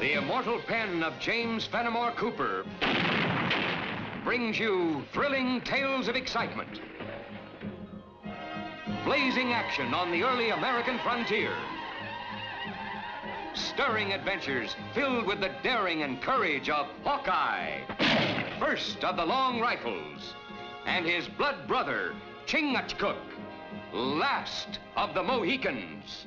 The immortal pen of James Fenimore Cooper brings you thrilling tales of excitement, blazing action on the early American frontier, stirring adventures filled with the daring and courage of Hawkeye, first of the long rifles, and his blood brother, Chingachgook, last of the Mohicans.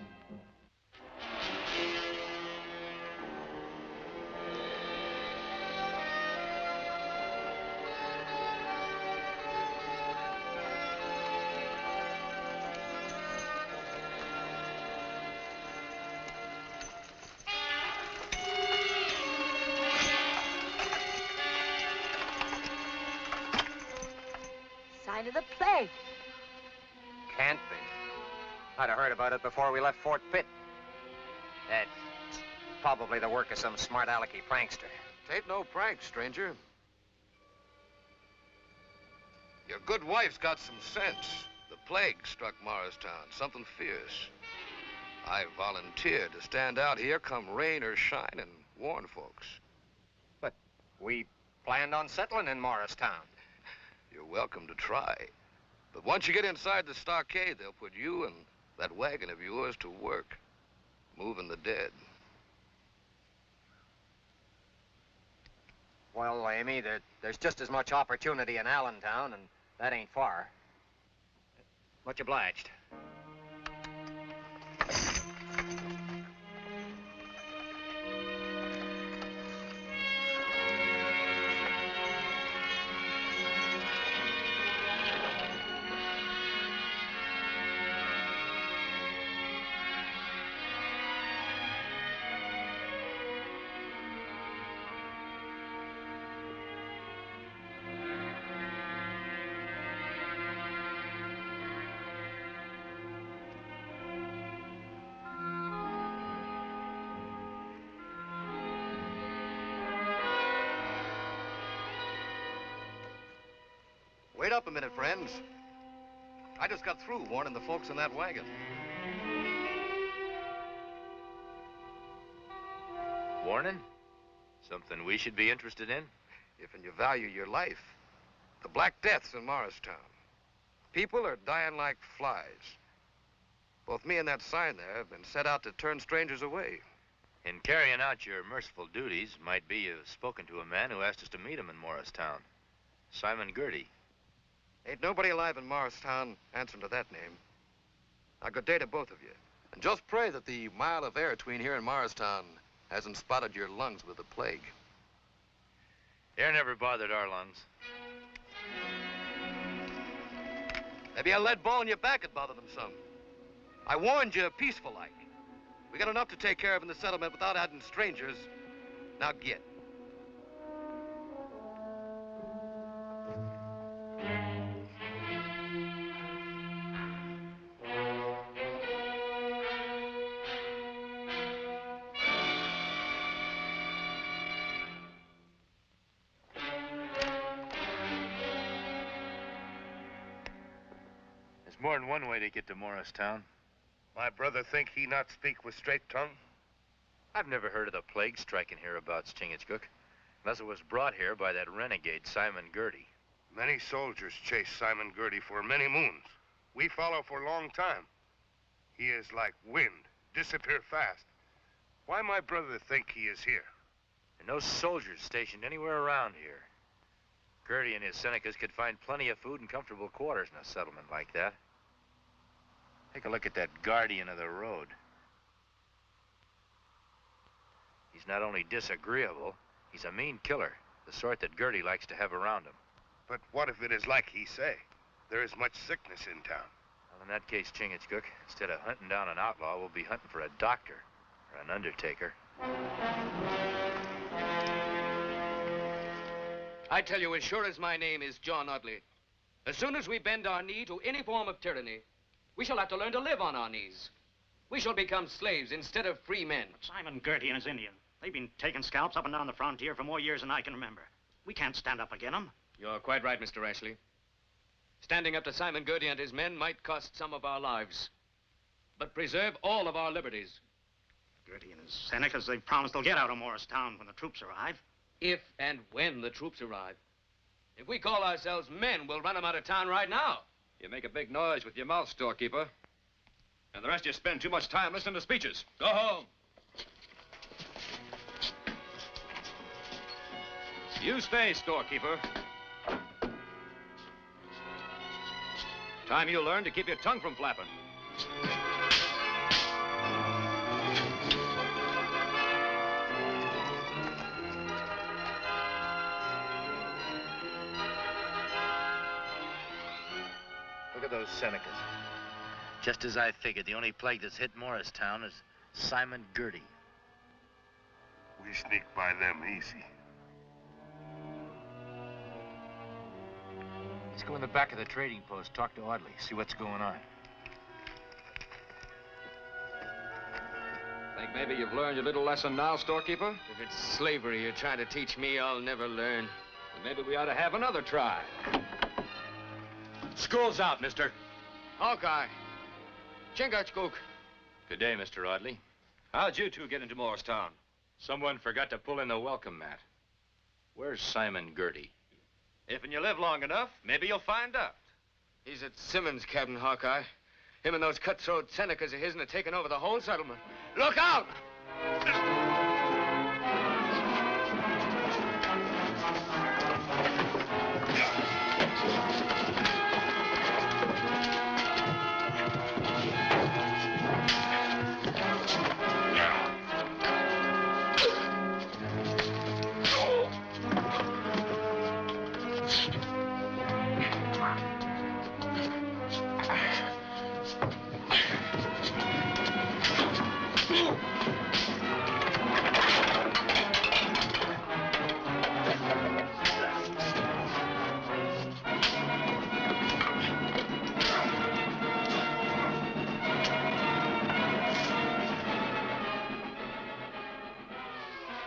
Sign of the plague. Can't be. I'd have heard about it before we left Fort Pitt. That's probably the work of some smart alecky prankster. It ain't no prank, stranger. Your good wife's got some sense. The plague struck Morristown, something fierce. I volunteered to stand out here come rain or shine and warn folks. But we planned on settling in Morristown. You're welcome to try. But once you get inside the stockade, they'll put you and that wagon of yours to work, moving the dead. Well, Amy, there's just as much opportunity in Allentown, and that ain't far. Much obliged. Wait up a minute, friends. I just got through warning the folks in that wagon. Warning? Something we should be interested in? If you value your life. The Black Death's in Morristown. People are dying like flies. Both me and that sign there have been set out to turn strangers away. In carrying out your merciful duties, might be you've spoken to a man who asked us to meet him in Morristown. Simon Girty. Ain't nobody alive in Morristown answering to that name. Now, good day to both of you. And just pray that the mile of air between here and Morristown hasn't spotted your lungs with the plague. Air never bothered our lungs. Maybe a lead ball in your back would bother them some. I warned you peaceful-like. We got enough to take care of in the settlement without adding strangers. Now get. There's more than one way to get to Morristown. My brother think he not speak with straight tongue? I've never heard of the plague striking hereabouts, Chingachgook, unless it was brought here by that renegade Simon Girty. Many soldiers chase Simon Girty for many moons. We follow for a long time. He is like wind, disappear fast. Why my brother think he is here? There are no soldiers stationed anywhere around here. Girty and his Senecas could find plenty of food and comfortable quarters in a settlement like that. Take a look at that guardian of the road. He's not only disagreeable, he's a mean killer, the sort that Girty likes to have around him. But what if it is like he say? There is much sickness in town. Well, in that case, Chingachgook, instead of hunting down an outlaw, we'll be hunting for a doctor or an undertaker. I tell you, as sure as my name is John Audley, as soon as we bend our knee to any form of tyranny, we shall have to learn to live on our knees. We shall become slaves instead of free men. Simon Girty and his Indian, they've been taking scalps up and down the frontier for more years than I can remember. We can't stand up against them. You're quite right, Mr. Ashley. Standing up to Simon Girty and his men might cost some of our lives. but preserve all of our liberties. Gertie and his Senecas, they've promised they'll get out of Morristown when the troops arrive. If and when the troops arrive. If we call ourselves men, we'll run them out of town right now. You make a big noise with your mouth, storekeeper. And the rest of you spend too much time listening to speeches. Go home. You stay, storekeeper. Time you learn to keep your tongue from flapping. Look at those Senecas. Just as I figured, the only plague that's hit Morristown is Simon Gertie. We sneak by them easy. Let's go in the back of the trading post, talk to Audley, see what's going on. Think maybe you've learned your little lesson now, storekeeper? If it's slavery you're trying to teach me, I'll never learn. Then maybe we ought to have another try. School's out, mister. Hawkeye. Chingachgook. Good day, Mr. Audley. How'd you two get into Morristown? Someone forgot to pull in the welcome mat. Where's Simon Gertie? If you live long enough, maybe you'll find out. He's at Simmons' cabin, Hawkeye. Him and those cutthroat Senecas of his'n have taken over the whole settlement. Look out!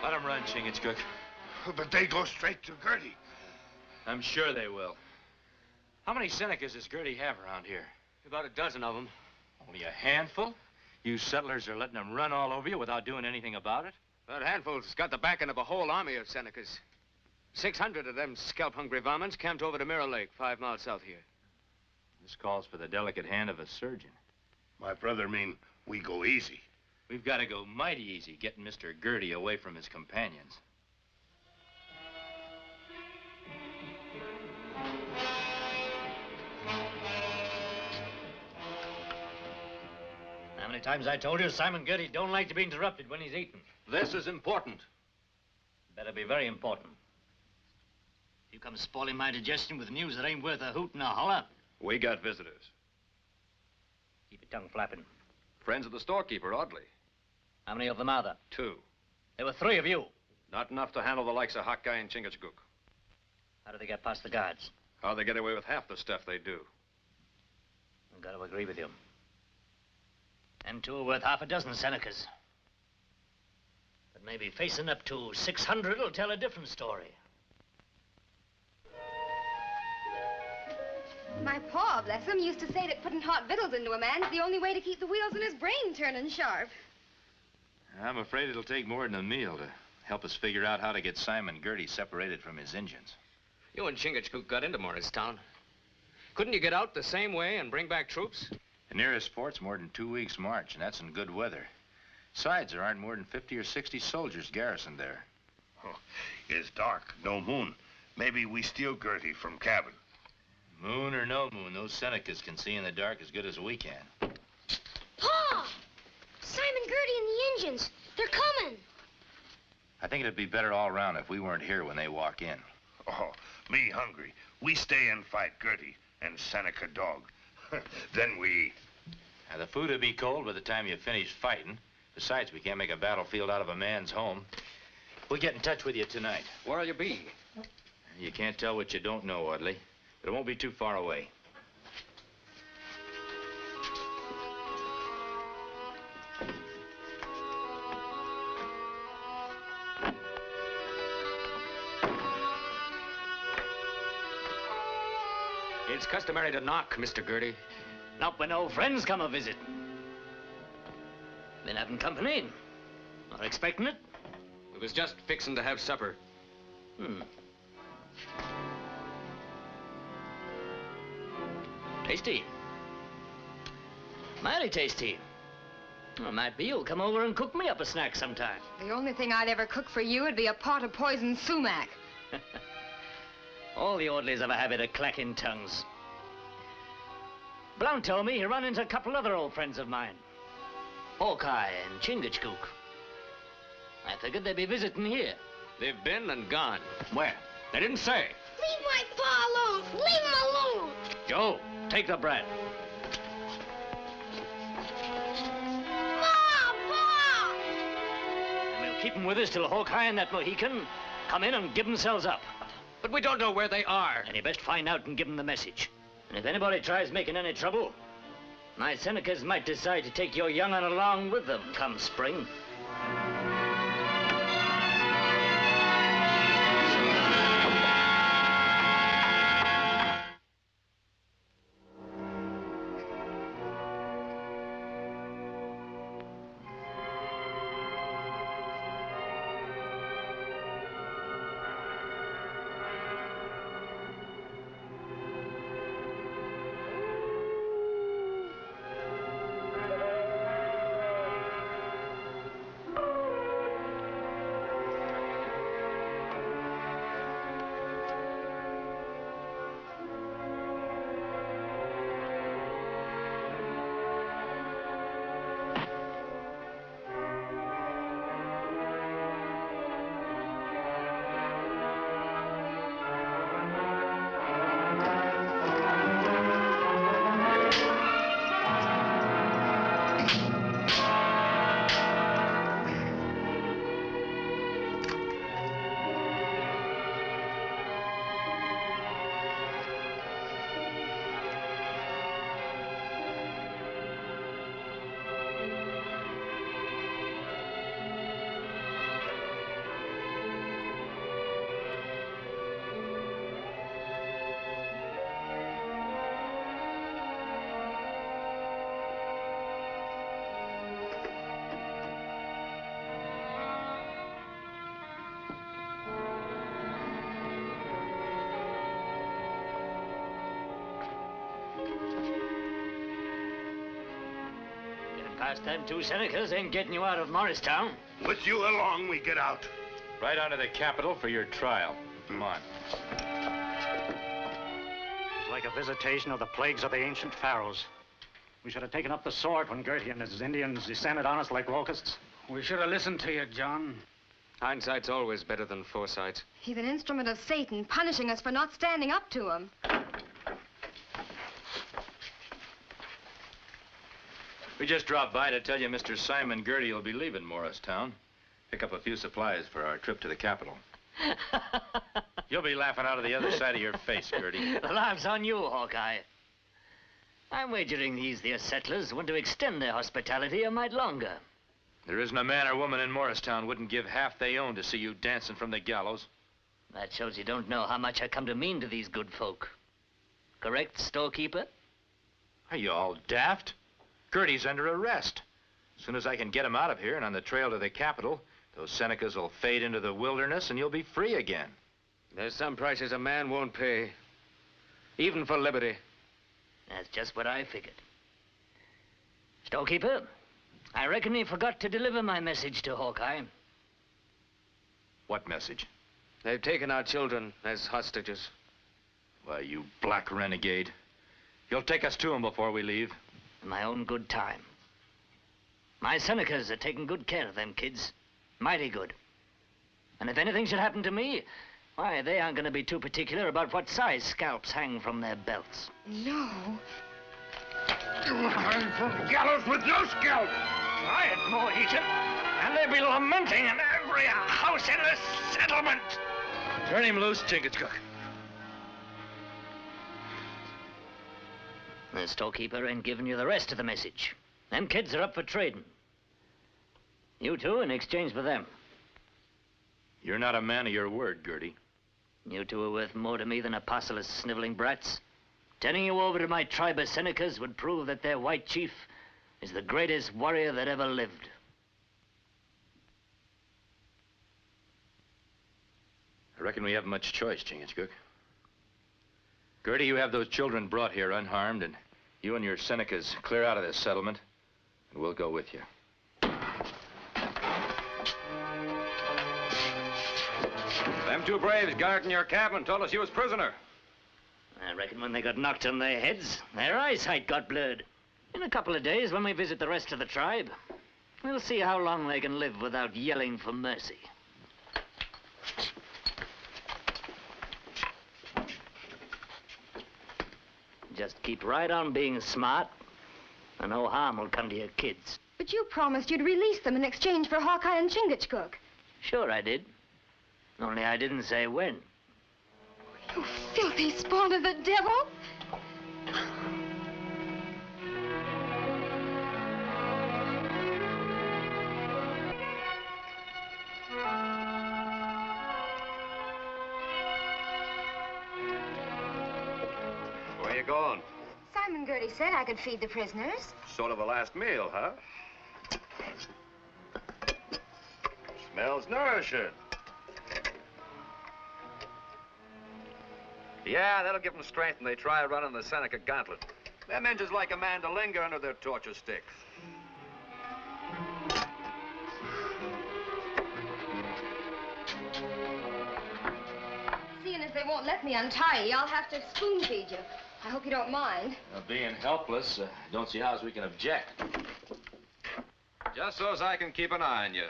Let them run, Chingachgook. But they go straight to Gertie. I'm sure they will. How many Senecas does Gertie have around here? About a dozen of them. Only a handful? You settlers are letting them run all over you without doing anything about it? That handful's got the backing of a whole army of Senecas. 600 of them scalp-hungry varmints camped over to Mirror Lake, 5 miles south here. This calls for the delicate hand of a surgeon. My brother mean we go easy. We've got to go mighty easy getting Mr. Gertie away from his companions. How many times I told you Simon Gertie don't like to be interrupted when he's eating? This is important. Better be very important. You come spoiling my digestion with news that ain't worth a hoot and a holler. We got visitors. Keep your tongue flapping. Friends of the storekeeper, Audley. How many of them are there? 2. There were 3 of you. Not enough to handle the likes of Hawkeye and Chingachgook. How do they get past the guards? How they get away with half the stuff they do. I've got to agree with you. Them 2 are worth half a dozen Senecas. But maybe facing up to 600 will tell a different story. My pa, bless him, used to say that putting hot victuals into a man's the only way to keep the wheels in his brain turning sharp. I'm afraid it'll take more than a meal to help us figure out how to get Simon Gertie separated from his Injuns. You and Chingachgook got into Morristown. Couldn't you get out the same way and bring back troops? The nearest port's more than 2 weeks' march, and that's in good weather. Besides, there aren't more than 50 or 60 soldiers garrisoned there. Oh, it's dark, no moon. Maybe we steal Gertie from cabin. Moon or no moon, those Senecas can see in the dark as good as we can. Pa! Simon Gertie and the Injuns. They're coming. I think it'd be better all around if we weren't here when they walk in. Oh, me hungry. We stay and fight Gertie and Seneca dog. Then we eat. Now, the food will be cold by the time you finish fighting. Besides, we can't make a battlefield out of a man's home. We'll get in touch with you tonight. Where'll you be? You can't tell what you don't know, Audley. But it won't be too far away. It's customary to knock, Mr. Gertie. Not when old friends come a visit. Been having company? Not expecting it? We was just fixing to have supper. Tasty. Mighty tasty. Well, might be you'll come over and cook me up a snack sometime. The only thing I'd ever cook for you would be a pot of poisoned sumac. All the orderlies have a habit of clacking tongues. Blount told me he run into a couple other old friends of mine. Hawkeye and Chingachgook. I figured they'd be visiting here. They've been and gone. Where? They didn't say. Leave my pa alone. Leave him alone. Joe, take the bread. Pa! And we'll keep them with us till Hawkeye and that Mohican come in and give themselves up. But we don't know where they are. And you best find out and give them the message. And if anybody tries making any trouble, my Senecas might decide to take your young'un along with them come spring. Past them two Senecas ain't getting you out of Morristown. With you along, we get out. Right on to the capital for your trial. Come on. It's like a visitation of the plagues of the ancient pharaohs. We should have taken up the sword when Gertie and his Indians descended on us like locusts. We should have listened to you, John. Hindsight's always better than foresight. He's an instrument of Satan, punishing us for not standing up to him. We just dropped by to tell you Mr. Simon Gertie will be leaving Morristown. Pick up a few supplies for our trip to the capital. You'll be laughing out of the other side of your face, Gertie. The laugh's on you, Hawkeye. I'm wagering these there settlers want to extend their hospitality a mite longer. There isn't a man or woman in Morristown wouldn't give half they own to see you dancing from the gallows. That shows you don't know how much I come to mean to these good folk. Correct, storekeeper? Are you all daft? Gertie's under arrest. As soon as I can get him out of here and on the trail to the capital, those Senecas will fade into the wilderness and you'll be free again. There's some prices a man won't pay, even for liberty. That's just what I figured. Storekeeper, I reckon he forgot to deliver my message to Hawkeye. What message? They've taken our children as hostages. Why, you black renegade. You'll take us to him before we leave. In my own good time. My Senecas are taking good care of them kids. Mighty good. And if anything should happen to me, why, they aren't going to be too particular about what size scalps hang from their belts. No. You hang from the gallows with no scalp. Try it, Mohican, and they'll be lamenting in every house in the settlement. Turn him loose, Chingachgook. The storekeeper ain't giving you the rest of the message. Them kids are up for trading. You two in exchange for them. You're not a man of your word, Gertie. You two are worth more to me than a parcel of sniveling brats. Turning you over to my tribe of Senecas would prove that their white chief is the greatest warrior that ever lived. I reckon we haven't much choice, Chingachgook. Gertie, you have those children brought here unharmed, and you and your Senecas clear out of this settlement, and we'll go with you. Them two braves guarding your cabin told us you was prisoner. I reckon when they got knocked on their heads, their eyesight got blurred. In a couple of days, when we visit the rest of the tribe, we'll see how long they can live without yelling for mercy. Just keep right on being smart, and no harm will come to your kids. But you promised you'd release them in exchange for Hawkeye and Chingachgook. Sure I did. Only I didn't say when. You filthy spawn of the devil! Where you going? Simon Gertie said I could feed the prisoners. Sort of a last meal, huh? Smells nourishing. Yeah, that'll give them strength when they try running the Seneca gauntlet. Them Injuns like a man to linger under their torture stick. Seeing as they won't let me untie you, I'll have to spoon feed you. I hope you don't mind. Being helpless, don't see how we can object. Just so as I can keep an eye on you.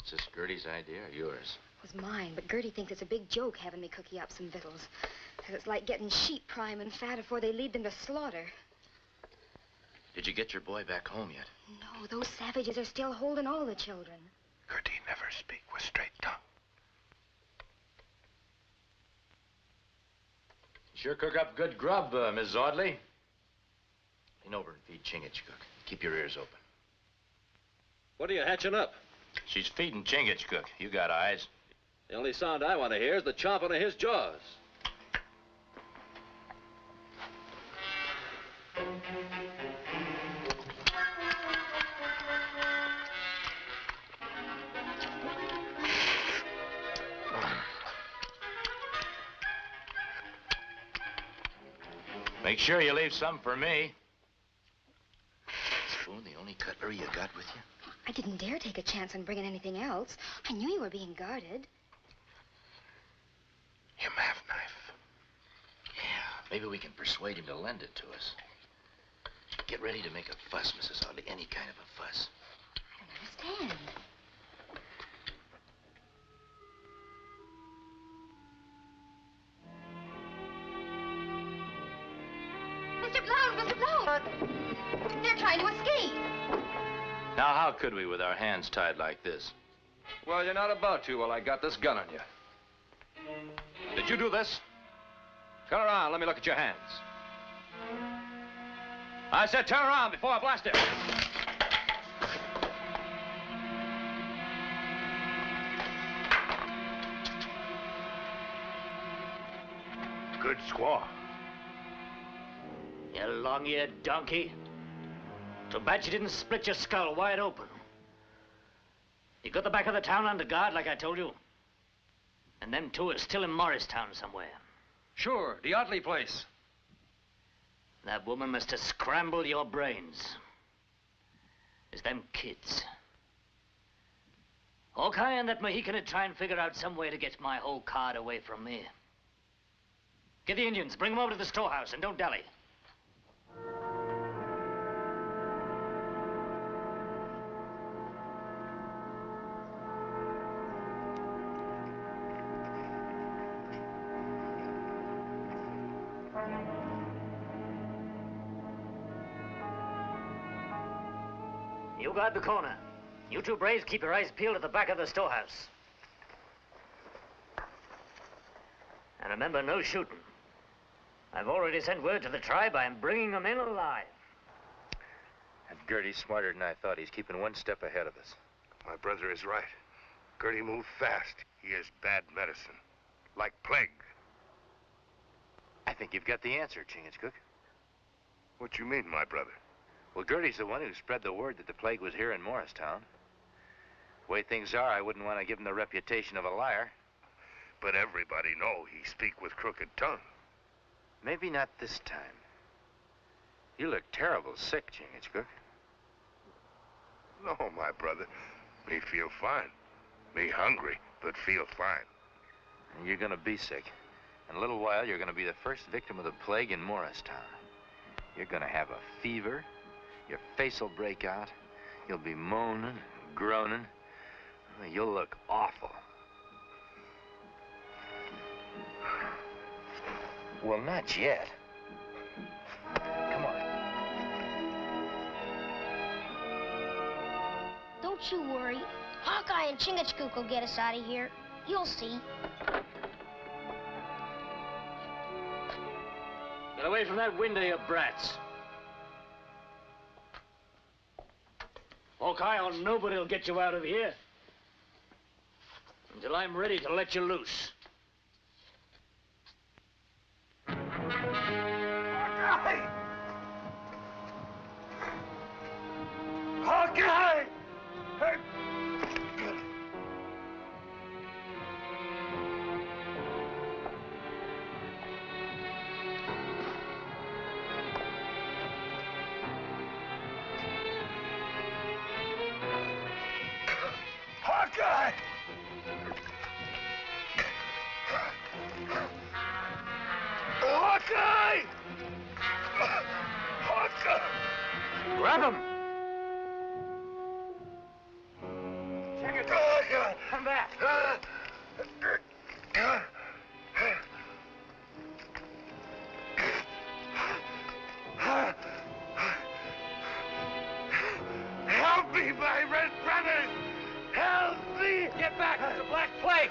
Is this Gertie's idea or yours? It was mine, but Gertie thinks it's a big joke having me cookie up some victuals. Says it's like getting sheep prime and fat before they lead them to slaughter. Did you get your boy back home yet? No, those savages are still holding all the children. Gertie never speak with straight tongue. Sure cook up good grub, Miss Audley. Lean over and feed Chingachgook. Keep your ears open. What are you hatching up? She's feeding Chingachgook. You got eyes. The only sound I want to hear is the chomping of his jaws. Make sure you leave some for me. Spoon, the only cutlery you got with you? I didn't dare take a chance on bringing anything else. I knew you were being guarded. Him have knife. Yeah, maybe we can persuade him to lend it to us. Get ready to make a fuss, Mrs. Audley. Any kind of a fuss. I don't understand. Mr. Blount! They're trying to escape. Now, how could we with our hands tied like this? Well, you're not about to while I got this gun on you. Did you do this? Turn around, let me look at your hands. I said turn around before I blast it. Good squaw. You long-eared donkey. Too bad you didn't split your skull wide open. You got the back of the town under guard, like I told you. And them two are still in Morristown somewhere. Sure, the Otley place. That woman must have scrambled your brains. It's them kids. Hawkeye and that Mohican would try and figure out some way to get my whole card away from me. Get the Indians, bring them over to the storehouse, and don't dally. You guard the corner. You two braves keep your eyes peeled at the back of the storehouse. And remember, no shooting. I've already sent word to the tribe I'm bringing them in alive. And Gertie's smarter than I thought. He's keeping one step ahead of us. My brother is right. Gertie moved fast. He is bad medicine. Like plague. I think you've got the answer, Chingachgook. What you mean, my brother? Well, Gertie's the one who spread the word that the plague was here in Morristown. The way things are, I wouldn't want to give him the reputation of a liar. But everybody know he speak with crooked tongue. Maybe not this time. You look terrible sick, Chingachgook. No, my brother. Me feel fine. Me hungry, but feel fine. And you're gonna be sick. In a little while, you're gonna be the first victim of the plague in Morristown. You're gonna have a fever. Your face will break out. You'll be moaning and groaning. You'll look awful. Well, not yet. Come on. Don't you worry. Hawkeye and Chingachgook will get us out of here. You'll see. Get away from that window, you brats. Hawkeye or nobody will get you out of here until I'm ready to let you loose. Hawkeye! Hawkeye! Hawkeye! Hawkeye! Hawkeye! Grab him! Come back! Help me, my red brothers! Help me! Get back! It's a black plague!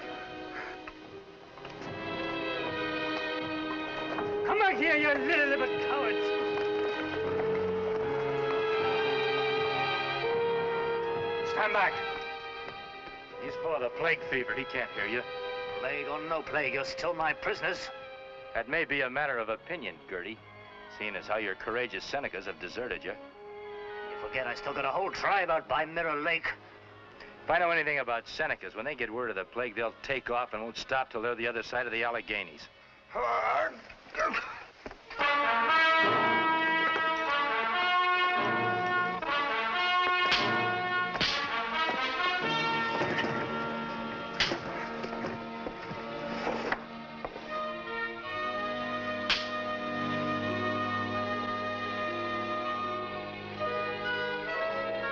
Come back here, you little cowards! Stand back. He's full of the plague fever. He can't hear you. Plague or no plague, you're still my prisoners. That may be a matter of opinion, Gertie, seeing as how your courageous Senecas have deserted you. You forget I still got a whole tribe out by Mirror Lake. If I know anything about Senecas, when they get word of the plague, they'll take off and won't stop till they're the other side of the Alleghenies.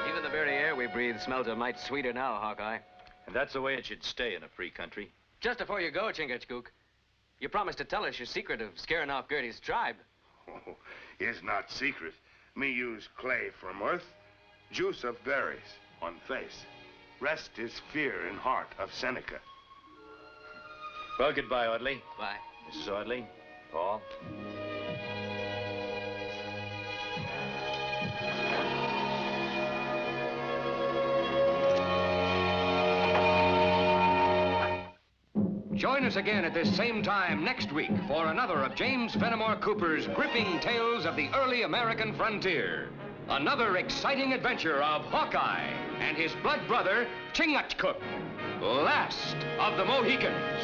Even the very air we breathe smells a mite sweeter now, Hawkeye. And that's the way it should stay in a free country. Just before you go, Chingachgook, you promised to tell us your secret of scaring off Gertie's tribe. Oh, it's not secret. Me use clay from earth, juice of berries on face. Rest is fear in heart of Seneca. Well, goodbye, Audley. Bye. Mrs. Audley, Paul. Join us again at this same time next week for another of James Fenimore Cooper's gripping tales of the early American frontier. Another exciting adventure of Hawkeye and his blood brother, Chingachgook, last of the Mohicans.